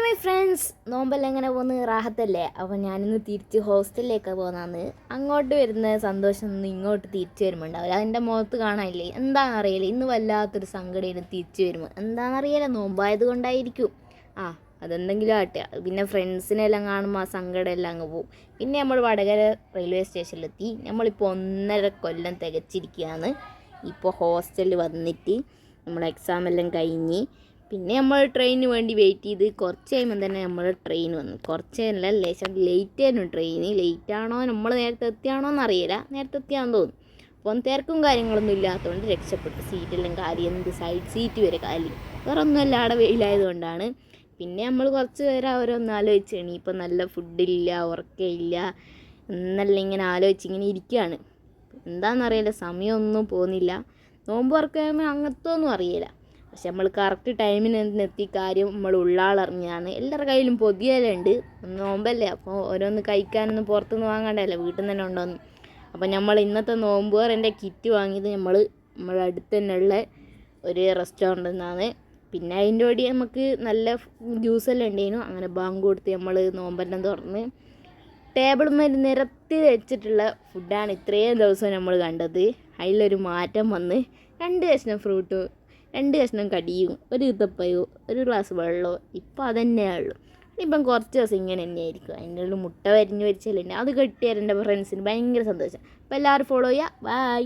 My friends, നോമ്പെല്ലാം എങ്ങനെ പോകുന്നു? റാഹത്തല്ലേ? അപ്പോൾ ഞാനിന്ന് തിരിച്ച് ഹോസ്റ്റലിലേക്ക് പോകുന്നതാണ്. അങ്ങോട്ട് വരുന്ന സന്തോഷം ഒന്നും ഇങ്ങോട്ട് തിരിച്ചു വരുമ്പോൾ ഉണ്ടാവില്ല. അതിൻ്റെ മുഖത്ത് കാണാനില്ലേ, എന്താണെന്നറിയില്ല. ഇന്ന് വല്ലാത്തൊരു സങ്കടമാണ് തിരിച്ചു വരുമ്പോൾ. എന്താണെന്നറിയില്ല, നോമ്പായത് കൊണ്ടായിരിക്കും. അതെന്തെങ്കിലും ആട്ടെ. പിന്നെ ഫ്രണ്ട്സിനെല്ലാം കാണുമ്പോൾ ആ സങ്കടം എല്ലാം അങ്ങ് പോകും. പിന്നെ നമ്മൾ വടകര റെയിൽവേ സ്റ്റേഷനിലെത്തി. നമ്മളിപ്പോൾ 1.5 കൊല്ലം തികച്ചിരിക്കുകയാണ്. ഇപ്പോൾ ഹോസ്റ്റലിൽ വന്നിട്ട് നമ്മൾ എക്സാം എല്ലാം കഴിഞ്ഞ് പിന്നെ നമ്മൾ ട്രെയിനിന് വേണ്ടി വെയിറ്റ് ചെയ്ത് കുറച്ച് കഴിയുമ്പോൾ തന്നെ നമ്മൾ ട്രെയിൻ വന്നു. കുറച്ചല്ല, ലേശം ലേറ്റ് ആയിരുന്നു ട്രെയിന്. ലേറ്റ് ആണോ, നമ്മൾ നേരത്തെ എത്തിയാണോ എന്നറിയില്ല. നേരത്തെ എത്തിയാന്ന് തോന്നുന്നു. അപ്പം തിരക്കും കാര്യങ്ങളൊന്നും ഇല്ലാത്തതുകൊണ്ട് രക്ഷപ്പെട്ടു. സീറ്റെല്ലാം കാലി, എന്ത് സൈഡ് സീറ്റ് വരെ കാലി. വേറെ ഒന്നുമല്ല, അവിടെ വെയിലായതുകൊണ്ടാണ്. പിന്നെ നമ്മൾ കുറച്ച് പേര് അവരൊന്നും ആലോചിച്ച് ഇനിയിപ്പോൾ നല്ല ഫുഡില്ല, ഉറക്കമില്ല എന്നെല്ലാം ഇങ്ങനെ ആലോചിച്ച് ഇരിക്കുകയാണ്. എന്താണെന്നറിയില്ല, സമയമൊന്നും പോകുന്നില്ല. നോമ്പ് തുറക്കുമ്പോൾ അങ്ങനത്തെ ഒന്നും അറിയില്ല. പക്ഷെ നമ്മൾ കറക്റ്റ് ടൈമിന് എത്തി കാര്യം നമ്മൾ ഉള്ളാളറിഞ്ഞാണ്. എല്ലാവരുടെ കയ്യിലും പൊതിയലുണ്ട്. നോമ്പല്ലേ, അപ്പോൾ ഓരോന്ന് കഴിക്കാനൊന്നും പുറത്തുനിന്ന് വാങ്ങണ്ടല്ലോ, വീട്ടിൽ നിന്ന് തന്നെ ഉണ്ടോന്ന്. അപ്പോൾ നമ്മൾ ഇന്നത്തെ നോമ്പ് എൻ്റെ കിറ്റ് വാങ്ങിയത് നമ്മുടെ അടുത്ത് തന്നെയുള്ള ഒരു റെസ്റ്റോറൻറ്റിൽ നിന്നാണ്. പിന്നെ അതിൻ്റെ കൂടി നമുക്ക് നല്ല ജ്യൂസെല്ലാം ഉണ്ടായിരുന്നു. അങ്ങനെ ബാങ്ക് കൊടുത്ത് നമ്മൾ നോമ്പെല്ലാം തുറന്ന് ടേബിൾ മേൽ നിരത്തി വെച്ചിട്ടുള്ള ഫുഡാണ് ഇത്രയും ദിവസം നമ്മൾ കണ്ടത്. അതിലൊരു മാറ്റം വന്ന് 2 കഷ്ണം ഫ്രൂട്ട്, 2 കഷ്ണം കടിയും, ഒരു ഈത്തപ്പയോ, ഒരു ഗ്ലാസ് വെള്ളമോ, ഇപ്പോൾ അതന്നെയുള്ളൂ. ഇപ്പം കുറച്ച് ദിവസം ഇങ്ങനെ തന്നെയായിരിക്കും. അതിൻ്റെ ഉള്ളിൽ മുട്ട വരിഞ്ഞ് വെച്ചല്ലേ, അത് കിട്ടിയാൽ എൻ്റെ ഫ്രണ്ട്സിന് ഭയങ്കര സന്തോഷം. അപ്പോൾ എല്ലാവരും ഫോളോ ചെയ്യുക. ബൈ.